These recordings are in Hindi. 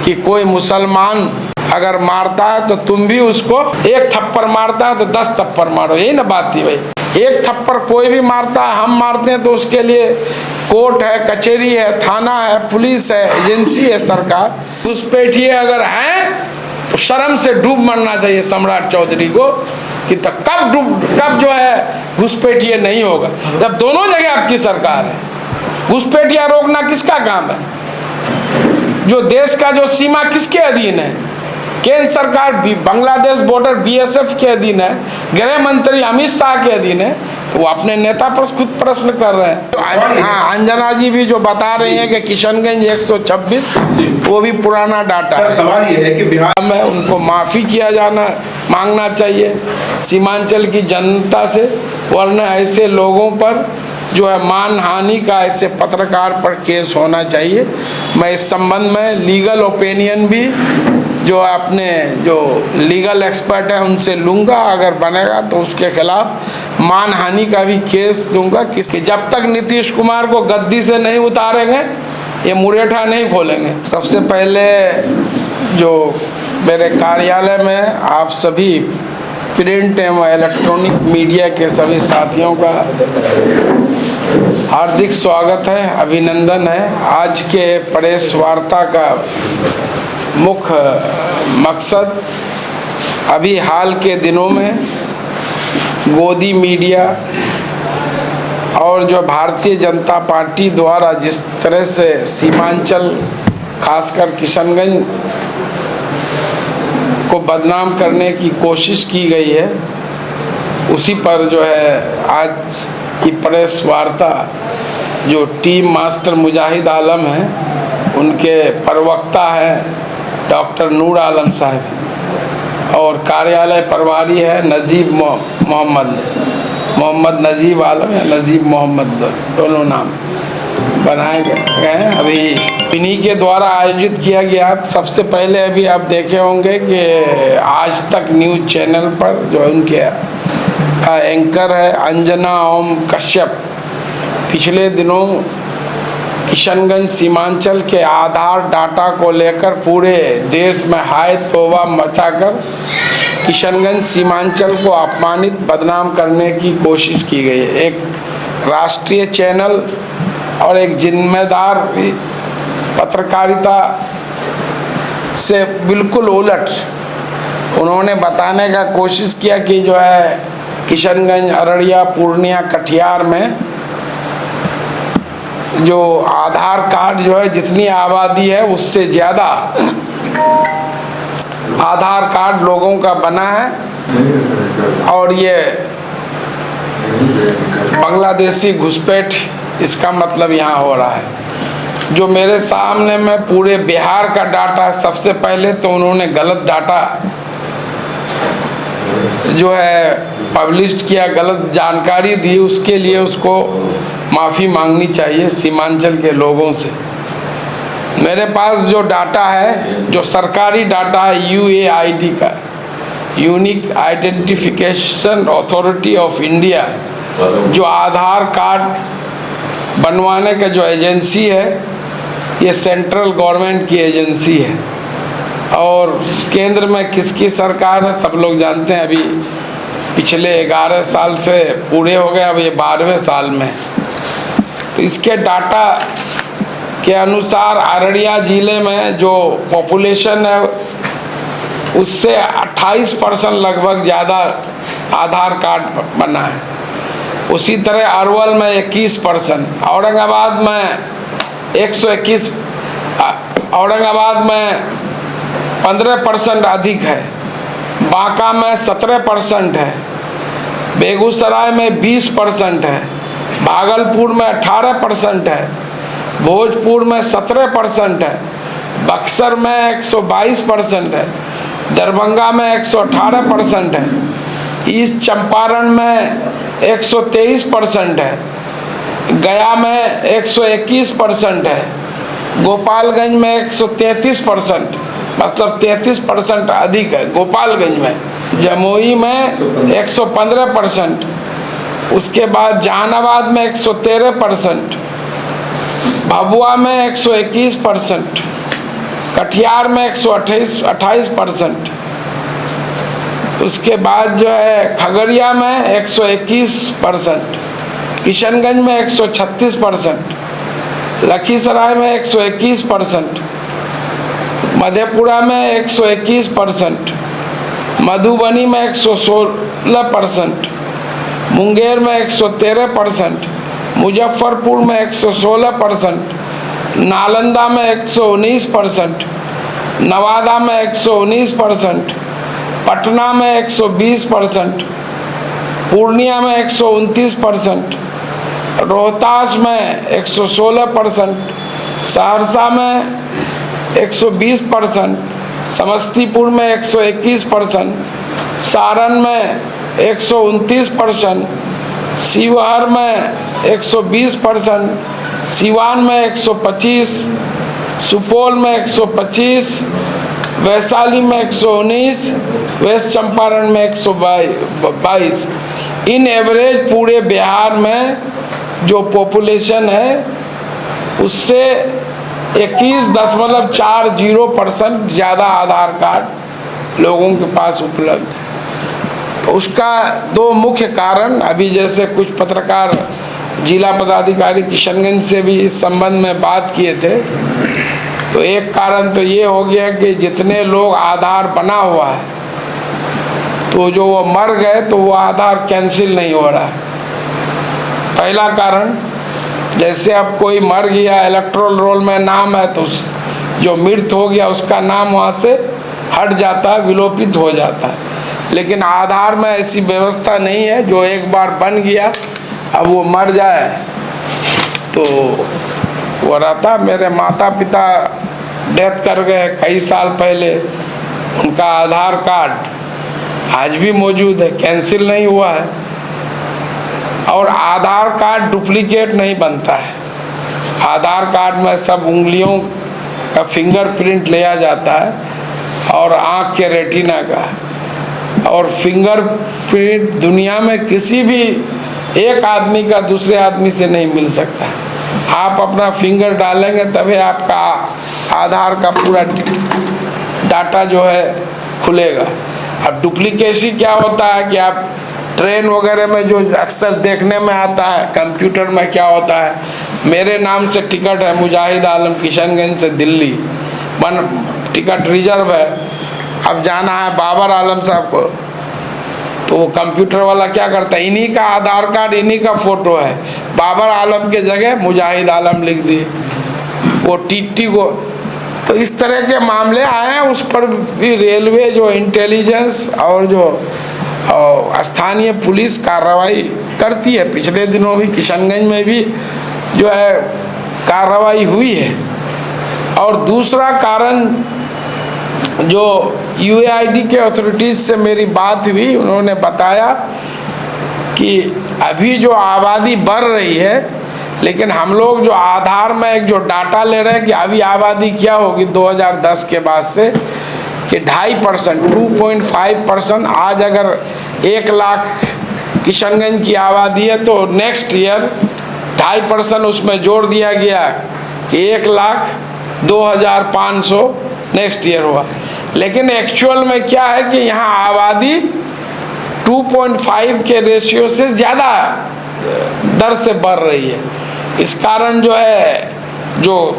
कि कोई मुसलमान अगर मारता है तो तुम भी उसको एक थप्पड़ मारता है तो 10 थप्पड़ मारो, यही ना बात थी भाई। एक थप्पड़ कोई भी मारता है, हम मारते हैं तो उसके लिए कोर्ट है, कचहरी है, थाना है, पुलिस है, एजेंसी है, सरकार। घुसपैठिए अगर हैं तो शर्म से डूब मरना चाहिए सम्राट चौधरी को कि कब जो है घुसपैठिए नहीं होगा, जब दोनों जगह आपकी सरकार है। घुसपैठिया रोकना किसका काम है? जो देश का जो सीमा किसके अधीन है? केंद्र सरकार बांग्लादेश बॉर्डर बीएसएफ के अधीन है, गृह मंत्री अमित शाह के अधीन है, तो वो अपने नेता पर खुद प्रश्न कर रहे हैं। तो हाँ, अंजना जी भी जो बता रही हैं कि किशनगंज 126 वो भी पुराना डाटा है। सवाल ये है कि बिहार में उनको माफ़ी किया मांगना चाहिए सीमांचल की जनता से, वरना ऐसे लोगों पर जो है मान हानि का ऐसे पत्रकार पर केस होना चाहिए। मैं इस संबंध में लीगल ओपिनियन भी जो अपने जो लीगल एक्सपर्ट है उनसे लूँगा, अगर बनेगा तो उसके खिलाफ मान हानि का भी केस दूंगा। किसी जब तक नीतीश कुमार को गद्दी से नहीं उतारेंगे ये मुरेठा नहीं खोलेंगे। सबसे पहले जो मेरे कार्यालय में आप सभी प्रिंट एवं इलेक्ट्रॉनिक मीडिया के सभी साथियों का हार्दिक स्वागत है, अभिनंदन है। आज के प्रेस वार्ता का मुख्य मकसद अभी हाल के दिनों में गोदी मीडिया और जो भारतीय जनता पार्टी द्वारा जिस तरह से सीमांचल खासकर किशनगंज को बदनाम करने की कोशिश की गई है, उसी पर जो है आज की प्रेस वार्ता जो टीम मास्टर मुजाहिद आलम है, उनके प्रवक्ता हैं डॉक्टर नूर आलम साहब और कार्यालय प्रभारी है नजीब मोहम्मद नजीब आलम या नजीब मोहम्मद, दोनों नाम बनाए गए हैं। अभी इन्हीं के द्वारा आयोजित किया गया। सबसे पहले अभी आप देखे होंगे कि आज तक न्यूज़ चैनल पर जो उनके एंकर है अंजना ओम कश्यप, पिछले दिनों किशनगंज सीमांचल के आधार डाटा को लेकर पूरे देश में हाय तौबा मचाकर किशनगंज सीमांचल को अपमानित बदनाम करने की कोशिश की गई है। एक राष्ट्रीय चैनल और एक जिम्मेदार पत्रकारिता से बिल्कुल उलट उन्होंने बताने का कोशिश किया कि जो है किशनगंज, अररिया, पूर्णिया, कटिहार में जो आधार कार्ड जो है जितनी आबादी है उससे ज़्यादा आधार कार्ड लोगों का बना है और ये बांग्लादेशी घुसपैठ इसका मतलब यहाँ हो रहा है। जो मेरे सामने में पूरे बिहार का डाटा, सबसे पहले तो उन्होंने गलत डाटा जो है पब्लिश किया, गलत जानकारी दी, उसके लिए उसको माफ़ी मांगनी चाहिए सीमांचल के लोगों से। मेरे पास जो डाटा है, जो सरकारी डाटा है UAID का, unique identification authority of India, जो आधार कार्ड बनवाने का जो एजेंसी है, ये सेंट्रल गवर्नमेंट की एजेंसी है और केंद्र में किसकी सरकार है सब लोग जानते हैं। अभी पिछले 11 साल से पूरे हो गए, अब ये 12वें साल में। तो इसके डाटा के अनुसार अररिया ज़िले में जो पॉपुलेशन है उससे 28% लगभग ज़्यादा आधार कार्ड बना है। उसी तरह अरवल में 21%, औरंगाबाद में 121, औरंगाबाद में 15% अधिक है, बांका में 17% है, बेगूसराय में 20% है, भागलपुर में 18% है, भोजपुर में 17% है, बक्सर में 122% है, दरभंगा में 118% है, ईस्ट चंपारण में 123% है, गया में 121% है, गोपालगंज में 133%, मतलब 33% अधिक है गोपालगंज में, जमुई में 115%, उसके बाद जहानाबाद में 113%, भभुआ में 121%, कटिहार में 128%, उसके बाद जो है खगड़िया में 121%, किशनगंज में 136%, लखीसराय में 121%, मधेपुरा में 121%, मधुबनी में 116%, मुंगेर में 113%, मुजफ्फरपुर में 116%, नालंदा में 119%, नवादा में 119%, पटना में 120%, पूर्णिया में 129%, रोहतास में 116%, सहरसा में 120%, समस्तीपुर में 121%, सारण में 129%, शिवहर में 120%, सिवान में 125, सुपौल में 125, वैशाली में 119, वेस्ट चंपारण में 122। इन एवरेज पूरे बिहार में जो पॉपुलेशन है उससे 21.40% ज़्यादा आधार कार्ड लोगों के पास उपलब्ध है। उसका दो मुख्य कारण, अभी जैसे कुछ पत्रकार जिला पदाधिकारी किशनगंज से भी इस संबंध में बात किए थे, तो एक कारण तो ये हो गया कि जितने लोग आधार बना हुआ है तो जो वो मर गए तो वो आधार कैंसिल नहीं हो रहा है। पहला कारण, जैसे अब कोई मर गया, इलेक्टोरल रोल में नाम है, तो जो मृत हो गया उसका नाम वहाँ से हट जाता है, विलोपित हो जाता है। लेकिन आधार में ऐसी व्यवस्था नहीं है, जो एक बार बन गया अब वो मर जाए तो वो रहता। मेरे माता पिता डेथ कर गए कई साल पहले, उनका आधार कार्ड आज भी मौजूद है, कैंसिल नहीं हुआ है। और आधार कार्ड डुप्लीकेट नहीं बनता है। आधार कार्ड में सब उंगलियों का फिंगरप्रिंट लिया जाता है और आँख के रेटिना का, और फिंगरप्रिंट दुनिया में किसी भी एक आदमी का दूसरे आदमी से नहीं मिल सकता। आप अपना फिंगर डालेंगे तभी आपका आधार का पूरा डाटा जो है खुलेगा। अब डुप्लीकेसी क्या होता है कि आप ट्रेन वगैरह में जो अक्सर देखने में आता है, कंप्यूटर में क्या होता है, मेरे नाम से टिकट है मुजाहिद आलम किशनगंज से दिल्ली, टिकट रिजर्व है, अब जाना है बाबर आलम साहब को, तो वो कंप्यूटर वाला क्या करता है, इन्हीं का आधार कार्ड, इन्हीं का फोटो है, बाबर आलम के जगह मुजाहिद आलम लिख दिए वो टीटी को। तो इस तरह के मामले आए हैं, उस पर भी रेलवे जो इंटेलिजेंस और जो स्थानीय पुलिस कार्रवाई करती है। पिछले दिनों भी किशनगंज में भी जो है कार्रवाई हुई है। और दूसरा कारण, जो यूएआईडी के अथॉरिटीज़ से मेरी बात हुई, उन्होंने बताया कि अभी जो आबादी बढ़ रही है, लेकिन हम लोग जो आधार में एक जो डाटा ले रहे हैं कि अभी आबादी क्या होगी 2010 के बाद से, कि 2.5%, 2.5%। आज अगर 1 लाख किशनगंज की आबादी है तो नेक्स्ट ईयर 2.5% उसमें जोड़ दिया गया कि 1,02,500 नेक्स्ट ईयर हुआ। लेकिन एक्चुअल में क्या है कि यहाँ आबादी 2.5 के रेशियो से ज़्यादा दर से बढ़ रही है। इस कारण जो है, जो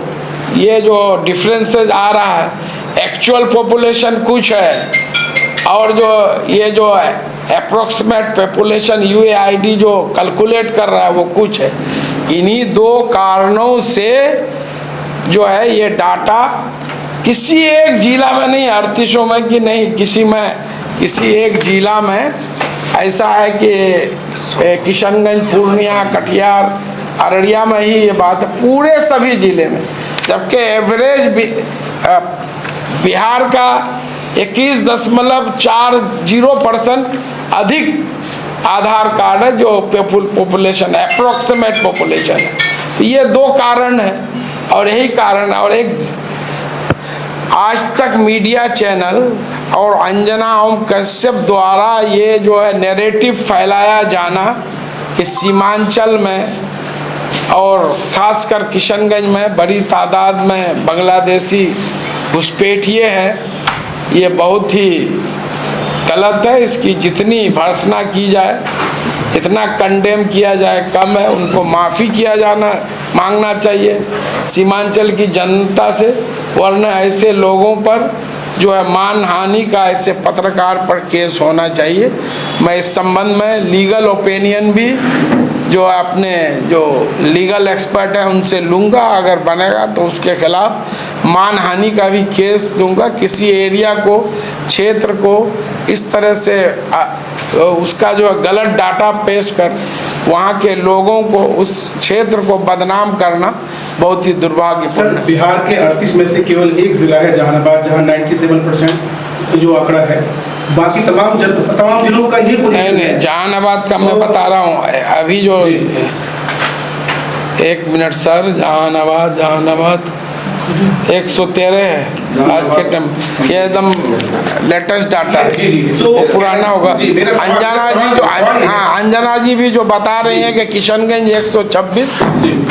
ये जो डिफरेंसेस आ रहा है, एक्चुअल पॉपुलेशन कुछ है और जो ये जो है अप्रोक्सीमेट पॉपुलेशन यूएआईडी जो कैलकुलेट कर रहा है वो कुछ है। इन्हीं दो कारणों से जो है ये डाटा किसी एक जिला में नहीं, 38 में कि नहीं, किसी एक जिला में ऐसा है कि किशनगंज, पूर्णिया, कटिहार, अररिया में ही ये बात है, पूरे सभी जिले में। जबकि एवरेज बिहार का 21.40% अधिक आधार कार्ड है जो पॉपुलेशन, अप्रोक्सीमेट पॉपुलेशन है। तो ये दो कारण है, और यही कारण, और एक आज तक मीडिया चैनल और अंजना ओम कश्यप द्वारा ये जो है नैरेटिव फैलाया जाना कि सीमांचल में और ख़ासकर किशनगंज में बड़ी तादाद में बांग्लादेशी घुसपैठिए है, ये बहुत ही गलत है। इसकी जितनी भर्त्सना की जाए, इतना कंडेम किया जाए कम है। उनको माफ़ी मांगना चाहिए सीमांचल की जनता से, वरना ऐसे लोगों पर जो है मानहानि का ऐसे पत्रकार पर केस होना चाहिए। मैं इस संबंध में लीगल ओपिनियन भी जो अपने जो लीगल एक्सपर्ट है उनसे लूँगा, अगर बनेगा तो उसके खिलाफ मानहानि का भी केस दूंगा। किसी एरिया को, क्षेत्र को इस तरह से उसका जो गलत डाटा पेश कर वहाँ के लोगों को, उस क्षेत्र को बदनाम करना बहुत ही दुर्भाग्यपूर्ण है। बिहार के 38 में से केवल एक जिला है जहानाबाद, जहाँ 97% जो आंकड़ा है, बाकी तमाम जिलों का ये पोजीशन नहीं, जहानाबाद का मैं बता रहा हूँ अभी जो 1 मिनट सर, जहानाबाद 113 है आज के टाइम, ये एकदम लेटेस्ट डाटा है, वो पुराना होगा। अंजना जी जो अंजना जी भी जो बता रही हैं कि किशनगंज 126,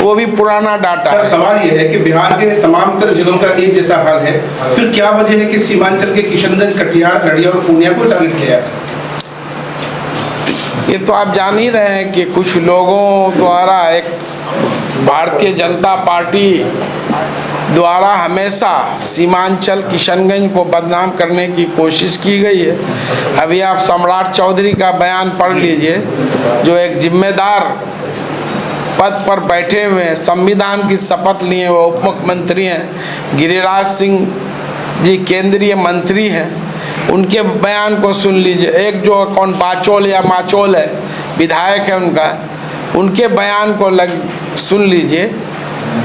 वो भी पुराना डाटा है। सवाल ये है कि बिहार के तमाम तर जिलों का एक जैसा हाल है, फिर क्या वजह है कि सीमांचल के किशनगंज, कटिहार, नदिया और पूर्णिया को टारगेट किया? ये तो आप जान ही रहे हैं कि कुछ लोगों द्वारा, एक भारतीय जनता पार्टी द्वारा हमेशा सीमांचल किशनगंज को बदनाम करने की कोशिश की गई है। अभी आप सम्राट चौधरी का बयान पढ़ लीजिए, जो एक जिम्मेदार पद पर बैठे हुए हैं, संविधान की शपथ लिए वो उप मुख्यमंत्री हैं, गिरिराज सिंह जी केंद्रीय मंत्री हैं, उनके बयान को सुन लीजिए। एक जो कौन बाचोल या माचोल है, विधायक है उनके बयान को सुन लीजिए,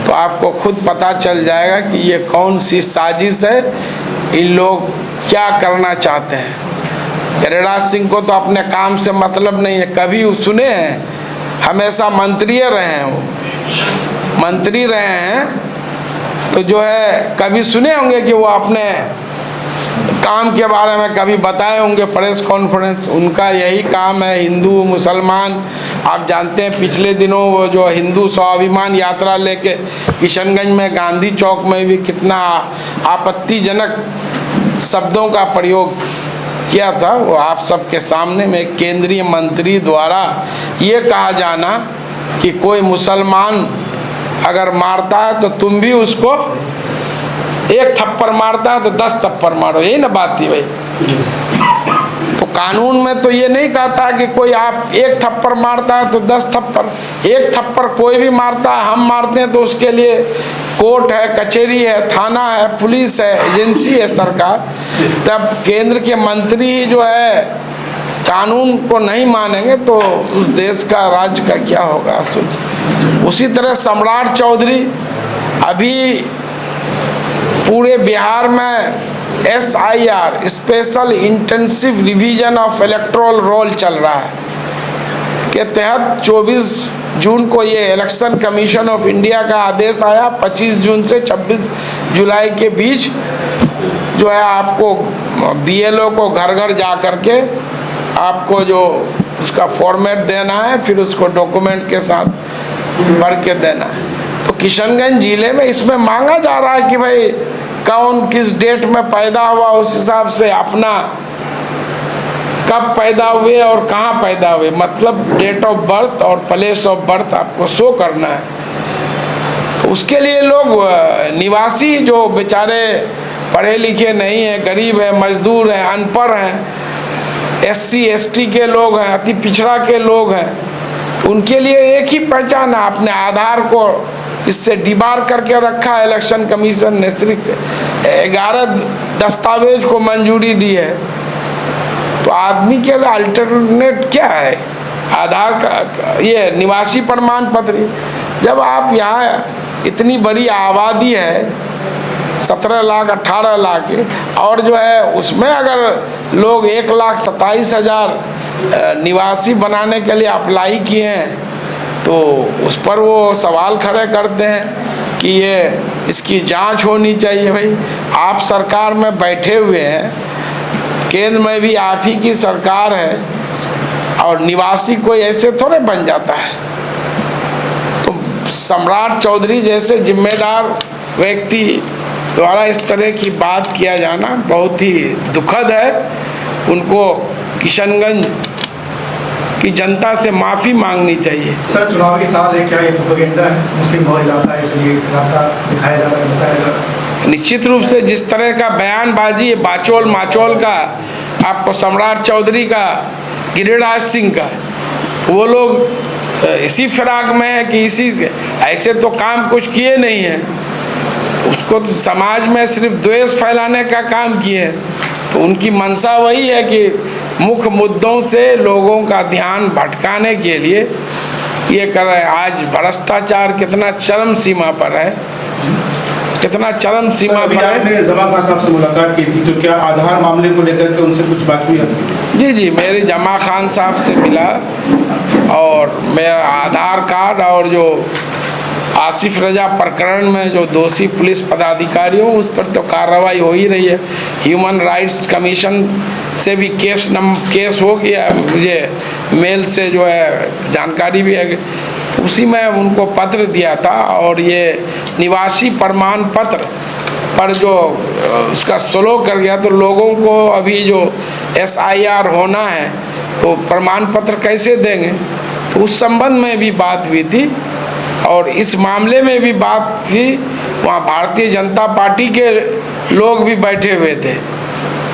तो आपको खुद पता चल जाएगा कि ये कौन सी साजिश है, इन लोग क्या करना चाहते हैं। गिरिराज सिंह को तो अपने काम से मतलब नहीं है, कभी सुने हैं, हमेशा मंत्री रहे हैं, वो मंत्री रहे हैं, तो जो है कभी सुने होंगे कि वो अपने काम के बारे में कभी बताए होंगे प्रेस कॉन्फ्रेंस। उनका यही काम है, हिंदू मुसलमान, आप जानते हैं पिछले दिनों वो जो हिंदू स्वाभिमान यात्रा लेके किशनगंज में गांधी चौक में भी कितना आपत्तिजनक शब्दों का प्रयोग किया था, वो आप सबके सामने में केंद्रीय मंत्री द्वारा ये कहा जाना कि कोई मुसलमान अगर मारता है तो तुम भी उसको 1 थप्पड़ मारता है तो 10 थप्पड़ मारो, यही ना बात थी भाई। तो कानून में तो ये नहीं कहता कि कोई आप 1 थप्पड़ मारता है तो 10 थप्पड़, 1 थप्पड़ कोई भी मारता है, हम मारते हैं तो उसके लिए कोर्ट है, कचहरी है, थाना है, पुलिस है, एजेंसी है सरकार। तब केंद्र के मंत्री जो है कानून को नहीं मानेंगे तो उस देश का, राज्य का क्या होगा सोचिए। उसी तरह सम्राट चौधरी, अभी पूरे बिहार में SIR special intensive revision of electoral roll चल रहा है के तहत 24 जून को ये इलेक्शन कमीशन ऑफ इंडिया का आदेश आया। 25 जून से 26 जुलाई के बीच जो है आपको BLO को घर घर जा कर के आपको जो उसका फॉर्मेट देना है, फिर उसको डॉक्यूमेंट के साथ भर के देना है। तो किशनगंज जिले में इसमें मांगा जा रहा है कि भाई कौन किस डेट में पैदा हुआ, उस हिसाब से अपना कब पैदा हुए और कहाँ पैदा हुए, मतलब डेट ऑफ बर्थ और प्लेस ऑफ बर्थ आपको शो करना है। तो उसके लिए लोग निवासी जो बेचारे पढ़े लिखे नहीं हैं, गरीब हैं, मजदूर हैं, अनपढ़ हैं, SC ST के लोग हैं, अति पिछड़ा के लोग हैं, उनके लिए एक ही पहचान है। अपने आधार को इससे डिबार करके रखा है इलेक्शन कमीशन ने, सिर्फ 11 दस्तावेज को मंजूरी दी है। तो आदमी के लिए अल्टरनेट क्या है? आधार का ये निवासी प्रमाण पत्र। जब आप यहाँ इतनी बड़ी आबादी है, 17 लाख 18 लाख, और जो है उसमें अगर लोग 1,27,000 निवासी बनाने के लिए अप्लाई किए हैं, तो उस पर वो सवाल खड़े करते हैं कि ये इसकी जांच होनी चाहिए। भाई आप सरकार में बैठे हुए हैं, केंद्र में भी आप ही की सरकार है, और निवासी कोई ऐसे थोड़े बन जाता है। तो सम्राट चौधरी जैसे जिम्मेदार व्यक्ति द्वारा इस तरह की बात किया जाना बहुत ही दुखद है। उनको किशनगंज की जनता से माफ़ी मांगनी चाहिए। सर, चुनाव के साथ है, क्या ये प्रोपेगेंडा है? मुस्लिम बहुल इलाका है, इसलिए इस तरह का दिखाया जा रहा है, बताया जा रहा है। निश्चित रूप से जिस तरह का बयानबाजी बाचोल माचोल का, आपको सम्राट चौधरी का, गिरिराज सिंह का, वो लोग इसी फिराक में है कि इसी ऐसे तो काम कुछ किए नहीं हैं, उसको तो समाज में सिर्फ द्वेष फैलाने का काम किए। तो उनकी मंशा वही है कि मुख्य मुद्दों से लोगों का ध्यान भटकाने के लिए ये कर रहे हैं। आज भ्रष्टाचार कितना चरम सीमा पर है, कितना चरम सीमा पर है। आपने जमा खान साहब से मुलाकात की थी, तो क्या आधार मामले को लेकर के उनसे कुछ बात हुई आपकी? जी जी, मेरी जमा खान साहब से मिला और मेरा आधार कार्ड और जो आसिफ रजा प्रकरण में जो दोषी पुलिस पदाधिकारी हो उस पर तो कार्रवाई हो ही रही है। ह्यूमन राइट्स कमीशन से भी केस हो गया, मुझे मेल से जो है जानकारी भी है। तो उसी में उनको पत्र दिया था और ये निवासी प्रमाण पत्र पर जो उसका स्लो कर गया, तो लोगों को अभी जो SIR होना है तो प्रमाण पत्र कैसे देंगे, तो उस संबंध में भी बात हुई थी। और इस मामले में भी बात थी, वहाँ भारतीय जनता पार्टी के लोग भी बैठे हुए थे,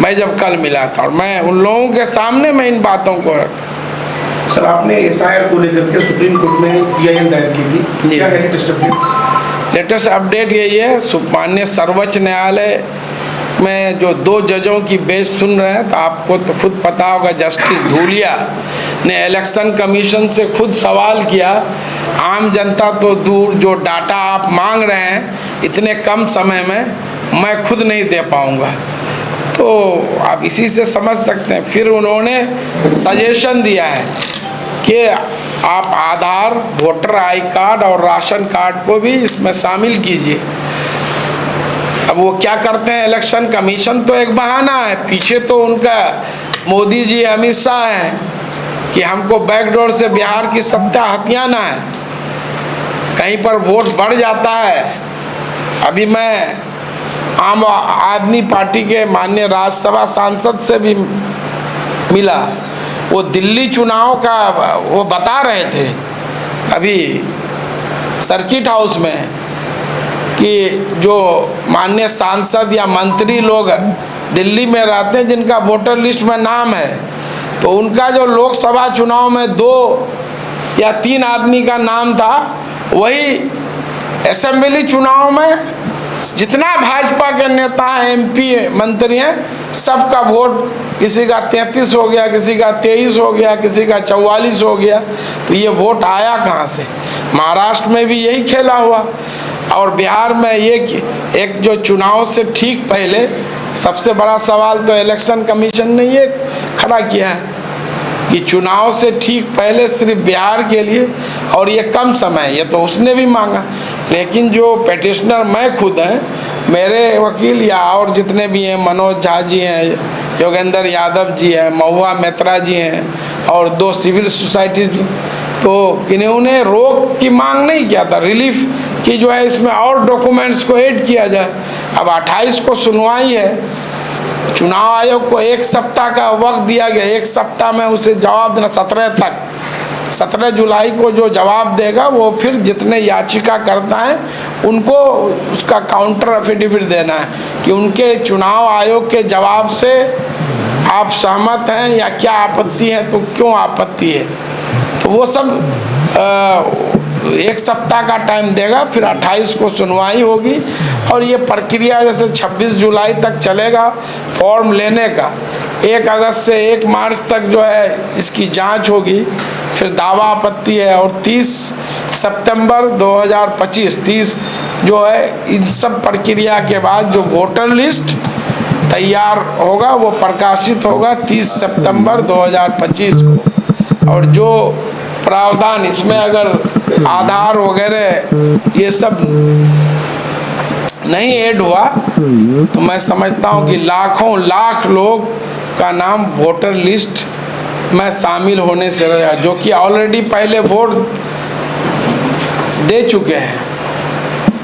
मैं जब कल मिला था, और मैं उन लोगों के सामने मैं इन बातों को रखा। सर, आपने SIR को लेकर के सुप्रीम कोर्ट में PIL दायर की थी, क्या है लेटेस्ट अपडेट? लेटेस्ट अपडेट यही है, माननीय सर्वोच्च न्यायालय में जो 2 जजों की बेंच सुन रहे हैं, तो आपको तो खुद पता होगा, जस्टिस धूलिया ने इलेक्शन कमीशन से खुद सवाल किया, आम जनता तो दूर, जो डाटा आप मांग रहे हैं इतने कम समय में मैं खुद नहीं दे पाऊंगा। तो आप इसी से समझ सकते हैं। फिर उन्होंने सजेशन दिया है कि आप आधार, वोटर आई कार्ड और राशन कार्ड को भी इसमें शामिल कीजिए। अब वो क्या करते हैं, इलेक्शन कमीशन तो एक बहाना है, पीछे तो उनका मोदी जी, अमित शाह हैं कि हमको बैकडोर से बिहार की सत्ता हथियाना है, कहीं पर वोट बढ़ जाता है। अभी मैं आम आदमी पार्टी के माननीय राज्यसभा सांसद से भी मिला, वो दिल्ली चुनाव का वो बता रहे थे अभी सर्किट हाउस में कि जो माननीय सांसद या मंत्री लोग दिल्ली में रहते हैं जिनका वोटर लिस्ट में नाम है, तो उनका जो लोकसभा चुनाव में 2 या 3 आदमी का नाम था, वही असेंबली चुनाव में जितना भाजपा के नेता हैं, MP मंत्री हैं, सबका वोट, किसी का 33 हो गया, किसी का 23 हो गया, किसी का 44 हो गया। तो ये वोट आया कहाँ से? महाराष्ट्र में भी यही खेला हुआ, और बिहार में ये एक जो चुनाव से ठीक पहले सबसे बड़ा सवाल तो इलेक्शन कमीशन ने ये खड़ा किया है कि चुनाव से ठीक पहले सिर्फ बिहार के लिए, और ये कम समय, ये तो उसने भी मांगा। लेकिन जो पेटिशनर मैं खुद हैं, मेरे वकील या और जितने भी हैं, मनोज झा जी हैं, योगेंद्र यादव जी हैं, महुआ मित्रा जी हैं, और 2 सिविल सोसाइटी जी, तो इन्होंने रोक की मांग नहीं किया था, रिलीफ की जो है इसमें और डॉक्यूमेंट्स को ऐड किया जाए। अब 28 को सुनवाई है, चुनाव आयोग को 1 सप्ताह का वक्त दिया गया, 1 सप्ताह में उसे जवाब देना, 17 तक, 17 जुलाई को जो जवाब देगा वो फिर जितने याचिका करता है उनको उसका काउंटर एफिडेविट देना है कि उनके चुनाव आयोग के जवाब से आप सहमत हैं या क्या आपत्ति है, तो क्यों आपत्ति है, तो वो सब 1 सप्ताह का टाइम देगा। फिर 28 को सुनवाई होगी, और ये प्रक्रिया जैसे 26 जुलाई तक चलेगा फॉर्म लेने का, 1 अगस्त से 1 मार्च तक जो है इसकी जांच होगी, फिर दावा आपत्ति है, और 30 सितंबर 2025 30 जो है इन सब प्रक्रिया के बाद जो वोटर लिस्ट तैयार होगा वो प्रकाशित होगा 30 सितंबर 2025 को। और जो प्रावधान इसमें अगर आधार वगैरह ये सब नहीं ऐड हुआ तो मैं समझता हूँ कि लाखों लाख लोग का नाम वोटर लिस्ट में शामिल होने से रहा, जो कि ऑलरेडी पहले वोट दे चुके हैं।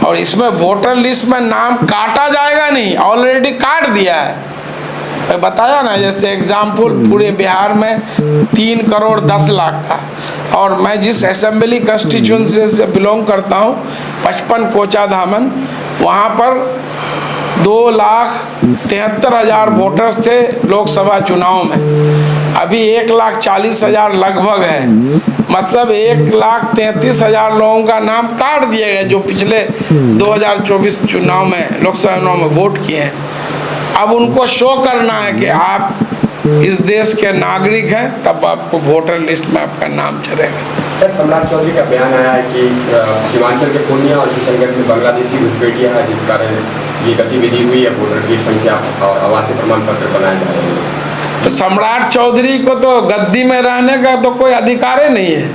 और इसमें वोटर लिस्ट में नाम काटा जाएगा नहीं, ऑलरेडी काट दिया है। मैं बताया ना, जैसे एग्जाम्पल पूरे बिहार में 3 करोड़ 10 लाख का, और मैं जिस असेंबली कंस्टिट्यूंसी से बिलोंग करता हूँ 55 कोचा धामन, वहाँ पर 2,73,000 वोटर्स थे लोकसभा चुनाव में। अभी 1,40,000 लगभग है, मतलब 1,33,000 लोगों का नाम काट दिया गया जो पिछले 2024 चुनाव में, लोकसभा चुनाव में वोट किए हैं। अब उनको शो करना है कि आप इस देश के नागरिक हैं, तब आपको वोटर लिस्ट में आपका नाम चलेगा। सर, सम्राट चौधरी का बयान आया है कि सीमांचल के पूर्णिया और किशनगंज में बांग्लादेशी घुसपैठियां हैं, जिस कारण ये गतिविधि हुई है, वोटर की संख्या और आवासीय प्रमाण पत्र बनाए जा रहे हैं। तो सम्राट चौधरी को तो गद्दी में रहने का तो कोई अधिकार ही नहीं है।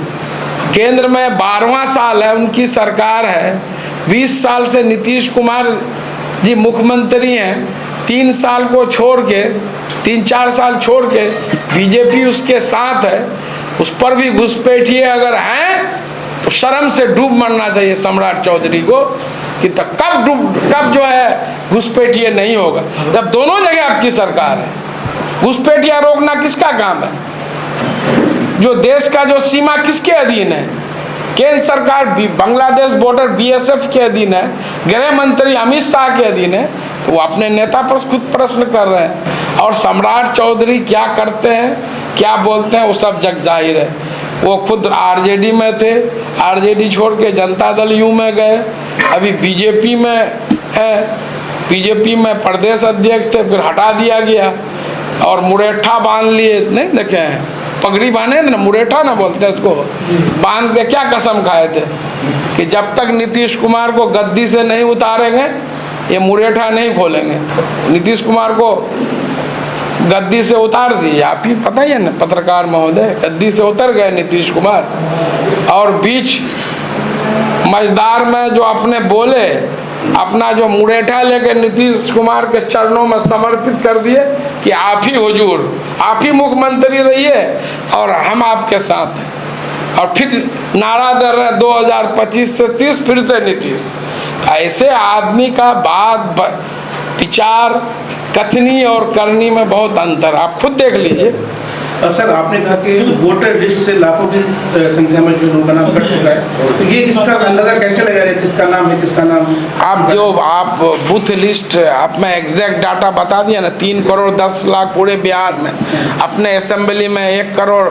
केंद्र में 12वां साल है उनकी सरकार है, 20 साल से नीतीश कुमार जी मुख्यमंत्री हैं, 3 साल को छोड़ के 3-4 साल छोड़ के बीजेपी उसके साथ है, उस पर भी घुसपैठिए अगर हैं तो शर्म से डूब मरना चाहिए सम्राट चौधरी को कि कब जो है घुसपैठिए नहीं होगा, जब दोनों जगह आपकी सरकार है। घुसपैठिया रोकना किसका काम है? जो देश का जो सीमा किसके अधीन है? केंद्र सरकार बांग्लादेश बॉर्डर BSF के अधीन है, गृह मंत्री अमित शाह के अधीन है, तो वो अपने नेता पर खुद प्रश्न कर रहे हैं। और सम्राट चौधरी क्या करते हैं, क्या बोलते हैं, वो सब जग जाहिर है। वो खुद RJD में थे, RJD छोड़ के जनता दल यू में गए, अभी बीजेपी में है, बीजेपी में प्रदेश अध्यक्ष थे, फिर हटा दिया गया और मुरेठा बांध लिए, नहीं देखे हैं, पगड़ी बांधे थे ना, मुरेठा ना बोलते हैं उसको, बांध के क्या कसम खाए थे कि जब तक नीतीश कुमार को गद्दी से नहीं उतारेंगे ये मुरेठा नहीं खोलेंगे। नीतीश कुमार को गद्दी से उतार दिए, आप ही पता ही है ना पत्रकार महोदय, गद्दी से उतर गए नीतीश कुमार। और बीच मझदार में जो अपने बोले, अपना जो मुरेठा लेके नीतीश कुमार के चरणों में समर्पित कर दिए कि आप ही हुजूर, आप ही मुख्यमंत्री रहिए और हम आपके साथ हैं। और फिर नारा दे रहे हैं 2025 से 30 फिर से नीतीश। ऐसे आदमी का बात विचार कथनी और करनी में बहुत अंतर, आप खुद देख लीजिए। सर, आपने कहा कि वोटर लिस्ट से लाखों की संख्या में जो लोगों का नाम कट चुका है, तो ये इसका अंदाजा कैसे लगाया किसका नाम है, किसका नाम? आप बूथ लिस्ट, आप में एग्जैक्ट डाटा बता दिया ना, 3 करोड़ 10 लाख पूरे बिहार में, अपने असेंबली में 1 करोड़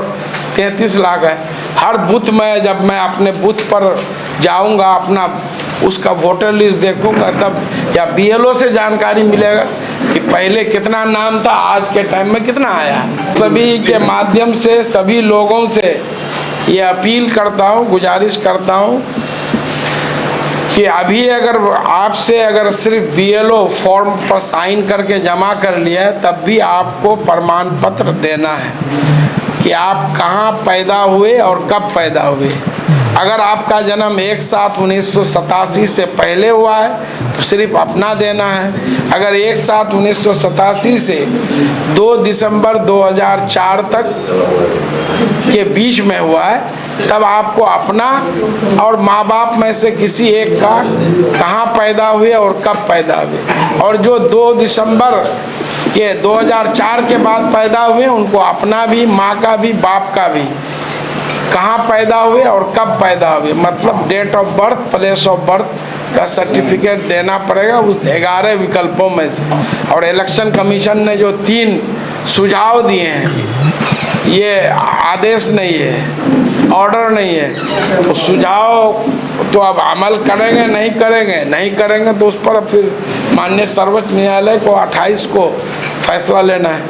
33 लाख है। हर बूथ में जब मैं अपने बूथ पर जाऊंगा, अपना उसका वोटर लिस्ट देखूंगा, तब या BLO से जानकारी मिलेगा कि पहले कितना नाम था, आज के टाइम में कितना आया। सभी के माध्यम से सभी लोगों से ये अपील करता हूँ, गुजारिश करता हूँ कि अभी अगर आपसे अगर सिर्फ BLO फॉर्म पर साइन करके जमा कर लिया है, तब भी आपको प्रमाण पत्र देना है कि आप कहाँ पैदा हुए और कब पैदा हुए। अगर आपका जन्म 1/7/1987 से पहले हुआ है तो सिर्फ अपना देना है। अगर 1/7/1987 से 2 दिसंबर 2004 तक के बीच में हुआ है, तब आपको अपना और माँ बाप में से किसी एक का कहाँ पैदा हुए और कब पैदा हुए। और जो 2 दिसंबर के 2004 के बाद पैदा हुए उनको अपना भी, माँ का भी, बाप का भी, कहाँ पैदा हुए और कब पैदा हुए, मतलब date of birth, place of birth का सर्टिफिकेट देना पड़ेगा उस 11 विकल्पों में से। और इलेक्शन कमीशन ने जो 3 सुझाव दिए हैं, ये आदेश नहीं है, ऑर्डर नहीं है, तो सुझाव तो अब अमल करेंगे नहीं करेंगे तो उस पर फिर माननीय सर्वोच्च न्यायालय को 28 को फैसला लेना है।